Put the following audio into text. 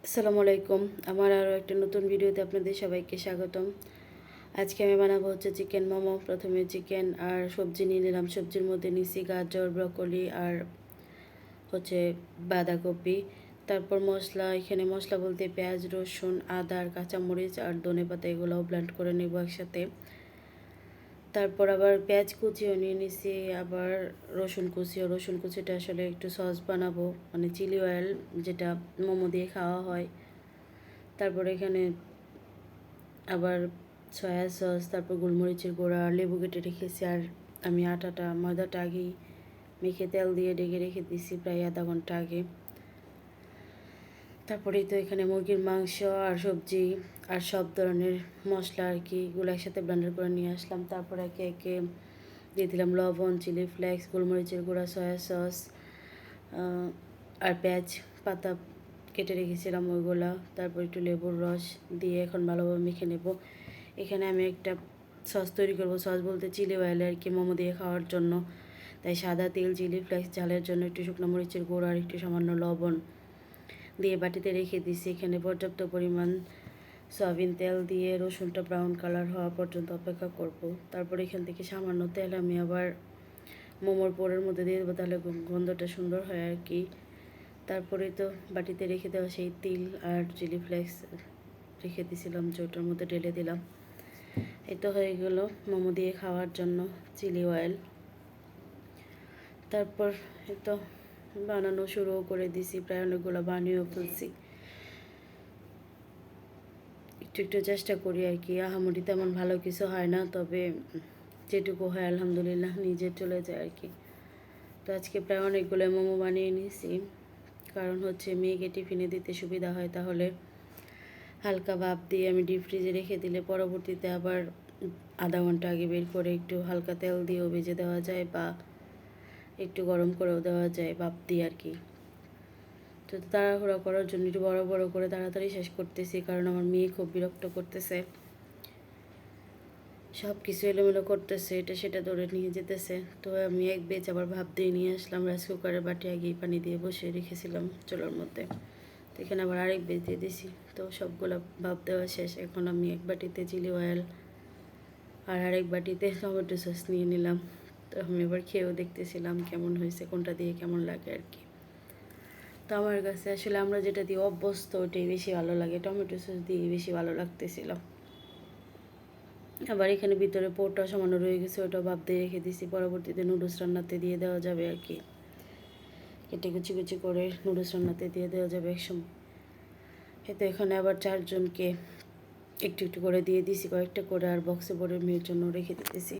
আসসালামু আলাইকুম। আমার আরও একটা নতুন ভিডিওতে আপনাদের সবাইকে স্বাগতম। আজকে আমি বানাবো হচ্ছে চিকেন মোমো। প্রথমে চিকেন আর সবজি নিয়ে নিলাম। সবজির মধ্যে নিচ্ছি গাজর, ব্রকলি আর হচ্ছে বাঁধাকপি। তারপর মশলা, এখানে মশলা বলতে পেঁয়াজ, রসুন, আদা আর কাঁচামরিচ আর ধনেপাতা এগুলোও ব্লেন্ড করে নেব একসাথে। তারপর আবার পেঁয়াজ কুচিও নিয়ে নিছি, আবার রসুন কুচিটা আসলে একটু সস বানাবো, মানে চিলি অয়েল যেটা মোমো দিয়ে খাওয়া হয়। তারপর এখানে আবার সয়া সস, তারপর গোলমরিচের গুঁড়া, লেবু কেটে রেখেছি। আর আমি ময়দাটা আগেই মেখে তেল দিয়ে ঢেকে রেখে দিয়েছি প্রায় আধা ঘন্টা আগে। তারপরেই তো এখানে মুরগির মাংস আর সবজি আর সব ধরনের মশলা আর কি এগুলো একসাথে ব্লেন্ডার করে নিয়ে আসলাম। তারপর একে একে দিয়ে দিলাম লবণ, চিলি ফ্লেক্স, গোলমরিচের গুঁড়া, সয়া সস আর পেঁয়াজ পাতা কেটে রেখেছিলাম ওইগুলা। তারপর একটু লেবুর রস দিয়ে এখন ভালোভাবে মেখে নেব। এখানে আমি একটা সস তৈরি করব। সস বলতে চিলি অয়েল আর কি, মোমো দিয়ে খাওয়ার জন্য। তাই সাদা তেল, চিলি ফ্লেক্স, ঝালের জন্য একটু শুকনো মরিচের গুঁড়ো আর একটু সামান্য লবণ দিয়ে বাটিতে রেখে দিছি। এখানে পর্যাপ্ত পরিমাণ সয়াবিন তেল দিয়ে রসুনটা ব্রাউন কালার হওয়া পর্যন্ত অপেক্ষা করব। তারপর এখান থেকে সামান্য তেল আমি আবার মোমোর পোড়ের মধ্যে দিয়ে দেবো, তাহলে গন্ধটা সুন্দর হয় আর কি। তারপরে তো বাটিতে রেখে দেওয়া সেই তিল আর চিলি ফ্লেক্স রেখে দিয়েছিলাম, যে ওটার মধ্যে ঢেলে দিলাম। এই তো হয়ে গেল মোমো দিয়ে খাওয়ার জন্য চিলি অয়েল। তারপর এই তো বানানো শুরুও করে দিছি, প্রায় অনেকগুলো বানিয়েও ফেলছি। একটু একটু চেষ্টা করি আর কি, আহামরি তেমন ভালো কিছু হয় না, তবে যেটুকু হয় আলহামদুলিল্লাহ নিজে চলে যায় আর কি। তো আজকে প্রায় অনেকগুলো মোমো বানিয়ে নিয়েছি, কারণ হচ্ছে মেয়েকে টিফিনে দিতে সুবিধা হয়। তাহলে হালকা ভাপ দিয়ে আমি ডিপ ফ্রিজে রেখে দিলে পরবর্তীতে আবার আধা ঘন্টা আগে বের করে একটু হালকা তেল দিয়েও ভেজে দেওয়া যায়, বা একটু গরম করেও দেওয়া যায় ভাপ দিয়ে আর কি। তো তাড়াহুড়া করার জন্য একটু বড় বড় করে তাড়াতাড়ি শেষ করতেছি, কারণ আমার মেয়ে খুব বিরক্ত করতেছে, সব কিছু এলোমেলো করতেছে, এটা সেটা ধরে নিয়ে যেতেছে। তো আমি এক বেচ আবার ভাপ দিয়ে নিয়ে আসলাম। রাইস কুকারের বাটি আগেই পানি দিয়ে বসিয়ে রেখেছিলাম চুলার মধ্যে। তো এখানে আবার আরেক বেচ দিয়ে দিছি। তো সবগুলো ভাপ দেওয়া শেষ। এখন আমি এক বাটিতে চিলি অয়েল আর আরেক বাটিতে টমেটো সস নিয়ে নিলাম। তো আমি এবার খেয়েও দেখতেছিলাম কেমন হয়েছে, কোনটা দিয়ে কেমন লাগে আর কি। তো আমার কাছে আসলে আমরা যেটা দিয়ে অভ্যস্ত ওটাই বেশি ভালো লাগে, টমেটো সস দিয়ে বেশি ভালো লাগতেছিল। আবার এখানে ভিতরে পোরটা সামান্য রয়ে গেছে, ওটা ভাপ দিয়ে রেখে দিছি, পরবর্তীতে নুডলস রান্নাতে দিয়ে দেওয়া যাবে আর কি। কেটে কুচি কুচি করে নুডলস রান্নাতে দিয়ে দেওয়া যাবে একসময়। এতে এখানে আবার 4 জনকে একটু একটু করে দিয়ে দিছি, কয়েকটা করে, আর বক্সে ভরে মেয়ের জন্য রেখে দিতেছি।